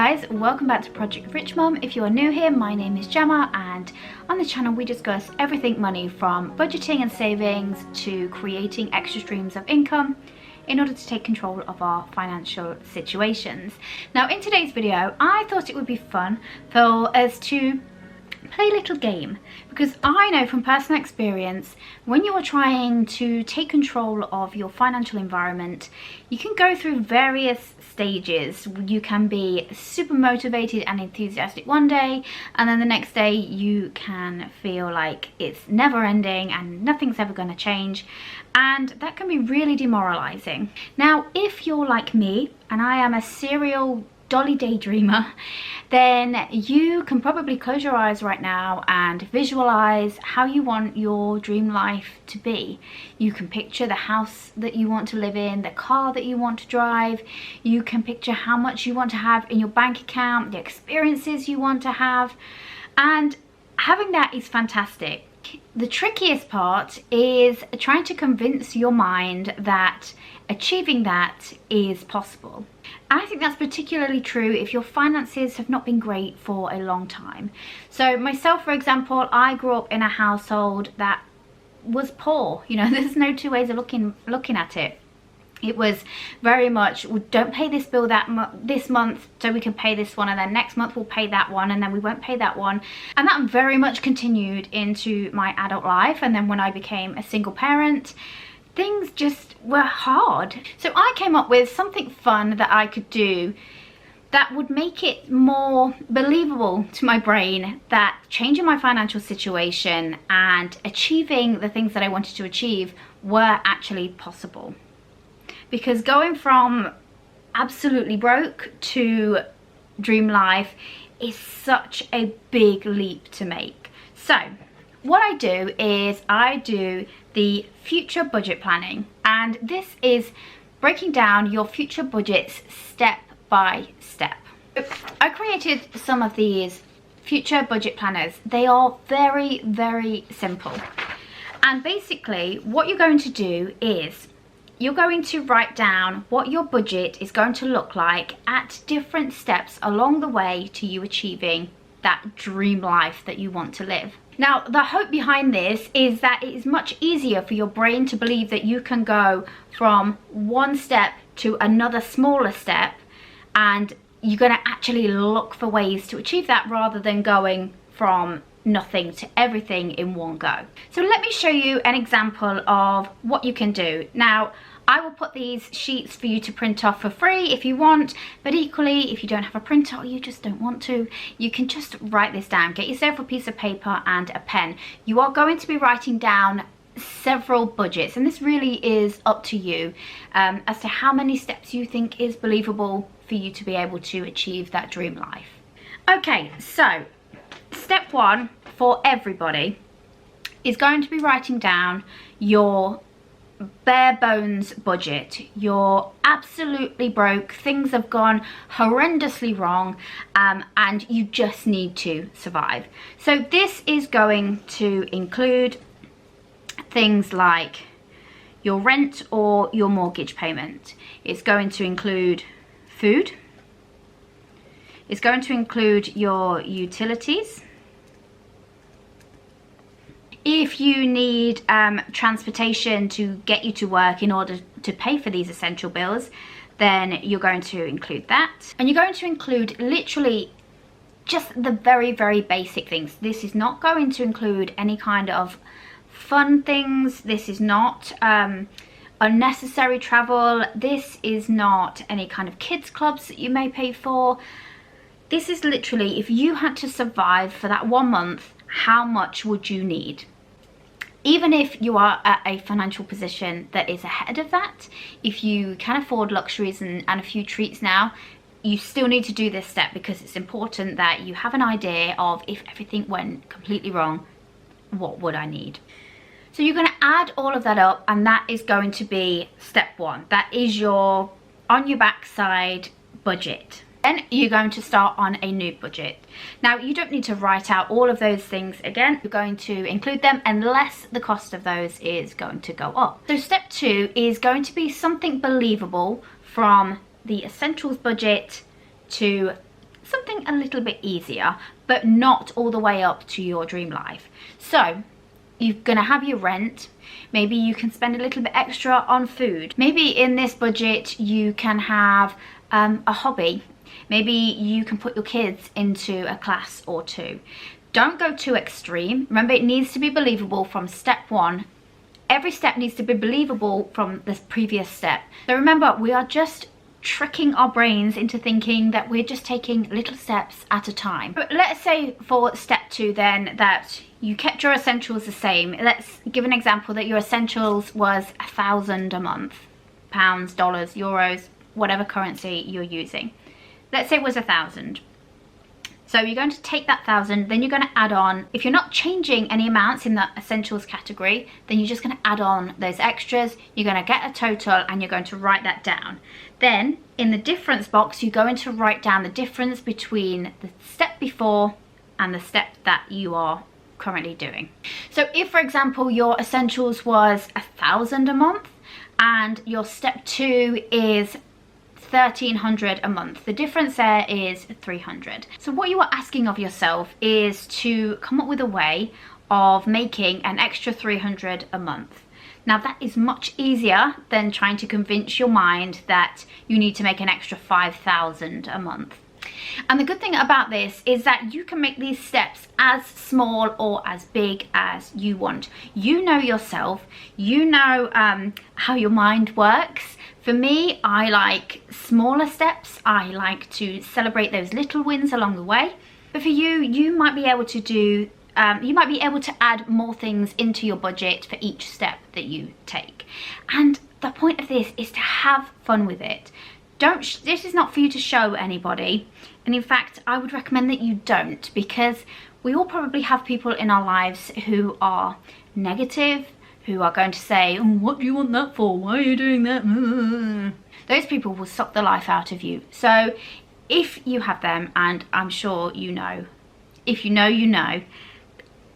guys, welcome back to Project Rich Mum. If you are new here, my name is Gemma, and on the channel we discuss everything money, from budgeting and savings to creating extra streams of income in order to take control of our financial situations. Now in today's video, I thought it would be fun for us to play a little game, because I know from personal experience, when you are trying to take control of your financial environment, you can go through various stages. You can be super motivated and enthusiastic one day, and then the next day you can feel like it's never ending and nothing's ever going to change, and that can be really demoralizing. Now if you're like me, and I am a serial dolly daydreamer, then you can probably close your eyes right now and visualize how you want your dream life to be. You can picture the house that you want to live in, the car that you want to drive. You can picture how much you want to have in your bank account, the experiences you want to have, and having that is fantastic. The trickiest part is trying to convince your mind that achieving that is possible. I think that's particularly true if your finances have not been great for a long time. So myself, for example, I grew up in a household that was poor. You know, there's no two ways of looking at it. It was very much, well, don't pay this bill this month so we can pay this one, and then next month we'll pay that one, and then we won't pay that one. And that very much continued into my adult life. And then when I became a single parent, things just were hard. So I came up with something fun that I could do that would make it more believable to my brain that changing my financial situation and achieving the things that I wanted to achieve were actually possible. Because going from absolutely broke to dream life is such a big leap to make. So what I do is I do the future budget planning, and this is breaking down your future budgets step by step. I created some of these future budget planners. They are very, very simple. And basically what you're going to do is you're going to write down what your budget is going to look like at different steps along the way to you achieving that dream life that you want to live. Now, the hope behind this is that it is much easier for your brain to believe that you can go from one step to another smaller step, and you're going to actually look for ways to achieve that rather than going from nothing to everything in one go. So let me show you an example of what you can do. Now, I will put these sheets for you to print off for free if you want, but equally if you don't have a printer or you just don't want to, you can just write this down. Get yourself a piece of paper and a pen. You are going to be writing down several budgets, and this really is up to you as to how many steps you think is believable for you to be able to achieve that dream life. Okay, so step one for everybody is going to be writing down your bare bones budget. You're absolutely broke, things have gone horrendously wrong, and you just need to survive. So this is going to include things like your rent or your mortgage payment. It's going to include food. It's going to include your utilities. If you need transportation to get you to work in order to pay for these essential bills, then you're going to include that. And you're going to include literally just the very, very basic things. This is not going to include any kind of fun things. This is not unnecessary travel. This is not any kind of kids clubs that you may pay for. This is literally, if you had to survive for that 1 month, how much would you need? Even if you are at a financial position that is ahead of that, if you can afford luxuries and a few treats now, you still need to do this step, because it's important that you have an idea of, if everything went completely wrong, what would I need? So you're going to add all of that up, and that is going to be step one. That is your on your backside budget. Then you're going to start on a new budget. Now, you don't need to write out all of those things again. You're going to include them unless the cost of those is going to go up. So step two is going to be something believable, from the essentials budget to getting a little bit easier, but not all the way up to your dream life. So you're gonna have your rent. Maybe you can spend a little bit extra on food. Maybe in this budget you can have a hobby. Maybe you can put your kids into a class or two. Don't go too extreme. Remember, it needs to be believable from step one. Every step needs to be believable from the previous step. So remember, we are just tricking our brains into thinking that we're just taking little steps at a time. But let's say for step two then that you kept your essentials the same. Let's give an example that your essentials was 1,000 a month. Pounds, dollars, euros, whatever currency you're using. Let's say it was 1,000. So you're going to take that 1,000, then you're going to add on, if you're not changing any amounts in the essentials category, then you're just going to add on those extras. You're going to get a total and you're going to write that down. Then in the difference box, you're going to write down the difference between the step before and the step that you are currently doing. So if, for example, your essentials was 1,000 a month and your step two is 1,300 a month, the difference there is 300. So what you are asking of yourself is to come up with a way of making an extra 300 a month. Now that is much easier than trying to convince your mind that you need to make an extra 5,000 a month. And the good thing about this is that you can make these steps as small or as big as you want. You know yourself, you know how your mind works. For me, I like smaller steps. I like to celebrate those little wins along the way. But for you, you might be able to do, you might be able to add more things into your budget for each step that you take. And the point of this is to have fun with it. This is not for you to show anybody. And in fact, I would recommend that you don't, because we all probably have people in our lives who are negative, who are going to say, oh, what do you want that for? Why are you doing that? Those people will suck the life out of you. So if you have them, and I'm sure you know, if you know, you know,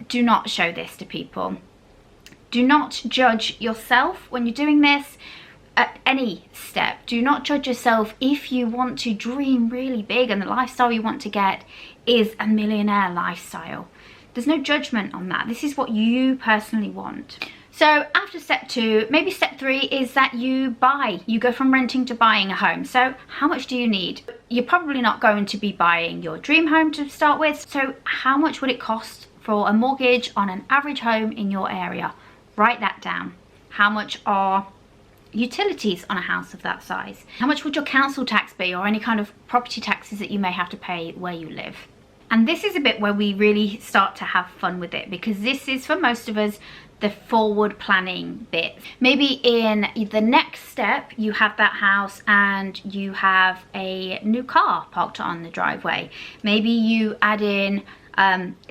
do not show this to people. Do not judge yourself when you're doing this. At any step, do not judge yourself if you want to dream really big and the lifestyle you want to get is a millionaire lifestyle. There's no judgment on that. This is what you personally want. So after step two, maybe step three is that you go from renting to buying a home. So how much do you need? You're probably not going to be buying your dream home to start with. So how much would it cost for a mortgage on an average home in your area? Write that down. How much are utilities on a house of that size? How much would your council tax be, or any kind of property taxes that you may have to pay where you live? And this is a bit where we really start to have fun with it, because this is for most of us the forward planning bit. Maybe in the next step you have that house and you have a new car parked on the driveway. Maybe you add in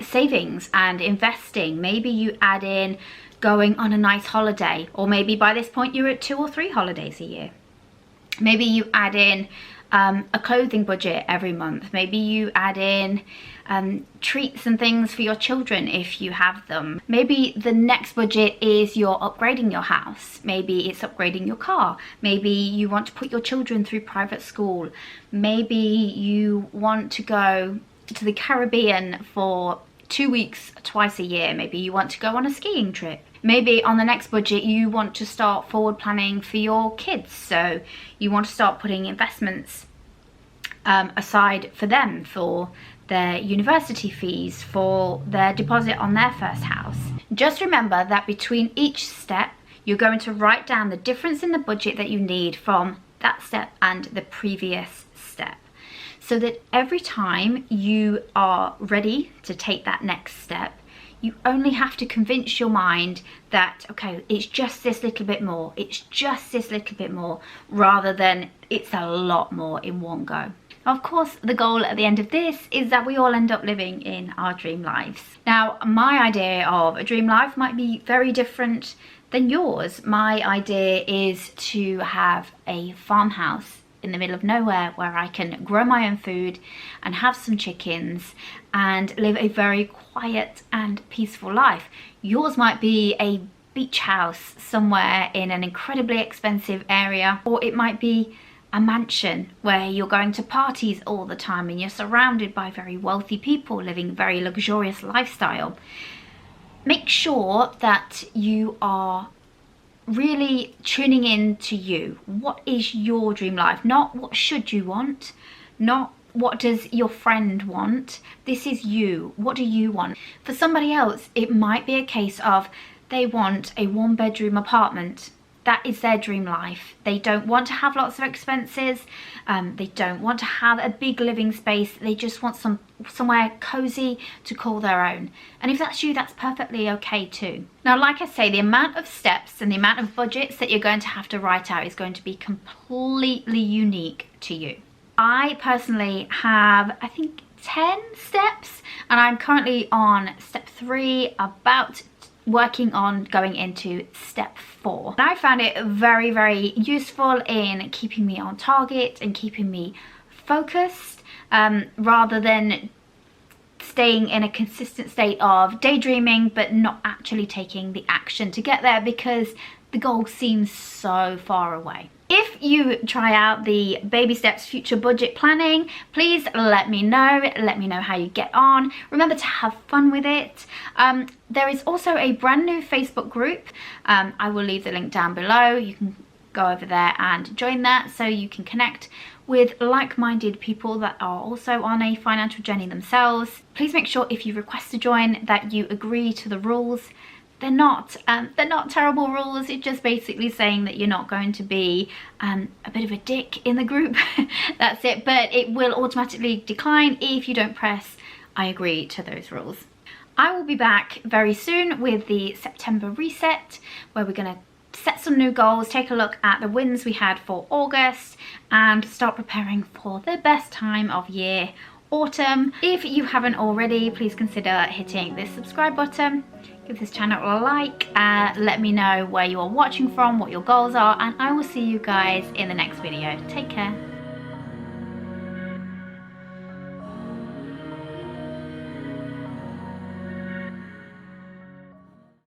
savings and investing. Maybe you add in going on a nice holiday, or maybe by this point you're at 2 or 3 holidays a year. Maybe you add in a clothing budget every month. Maybe you add in treats and things for your children if you have them. Maybe the next budget is you're upgrading your house. Maybe it's upgrading your car. Maybe you want to put your children through private school. Maybe you want to go to the Caribbean for 2 weeks twice a year. Maybe you want to go on a skiing trip. Maybe on the next budget you want to start forward planning for your kids, so you want to start putting investments aside for them, for their university fees, for their deposit on their first house. Just remember that between each step you're going to write down the difference in the budget that you need from that step and the previous step, so that every time you are ready to take that next step, you only have to convince your mind that, okay, it's just this little bit more, it's just this little bit more, rather than it's a lot more in one go. Of course, the goal at the end of this is that we all end up living in our dream lives. Now, my idea of a dream life might be very different than yours. My idea is to have a farmhouse in the middle of nowhere where I can grow my own food and have some chickens and live a very quiet and peaceful life. Yours might be a beach house somewhere in an incredibly expensive area, or it might be a mansion where you're going to parties all the time and you're surrounded by very wealthy people living a very luxurious lifestyle. Make sure that you are really tuning in to you. What is your dream life? Not what should you want, not what does your friend want. This is you. What do you want? For somebody else, it might be a case of they want a 1-bedroom apartment. That is their dream life. They don't want to have lots of expenses. They don't want to have a big living space. They just want somewhere cozy to call their own. And if that's you, that's perfectly okay too. Now, like I say, the amount of steps and the amount of budgets that you're going to have to write out is going to be completely unique to you. I personally have, I think, 10 steps, and I'm currently on step 3, about working on going into step 4. And I found it very, very useful in keeping me on target and keeping me focused, rather than staying in a consistent state of daydreaming but not actually taking the action to get there because the goal seems so far away. If you try out the Baby Steps Future Budget Planning, please let me know. Let me know how you get on. Remember to have fun with it. There is also a brand new Facebook group. I will leave the link down below. You can go over there and join that so you can connect with like-minded people that are also on a financial journey themselves. Please make sure if you request to join that you agree to the rules. They're not terrible rules. It's just basically saying that you're not going to be a bit of a dick in the group. That's it. But it will automatically decline if you don't press I agree to those rules. I will be back very soon with the September reset, where we're going to set some new goals, take a look at the wins we had for August, and start preparing for the best time of year, autumn. If you haven't already, please consider hitting the subscribe button. Give this channel a like, let me know where you are watching from, what your goals are, and I will see you guys in the next video. Take care.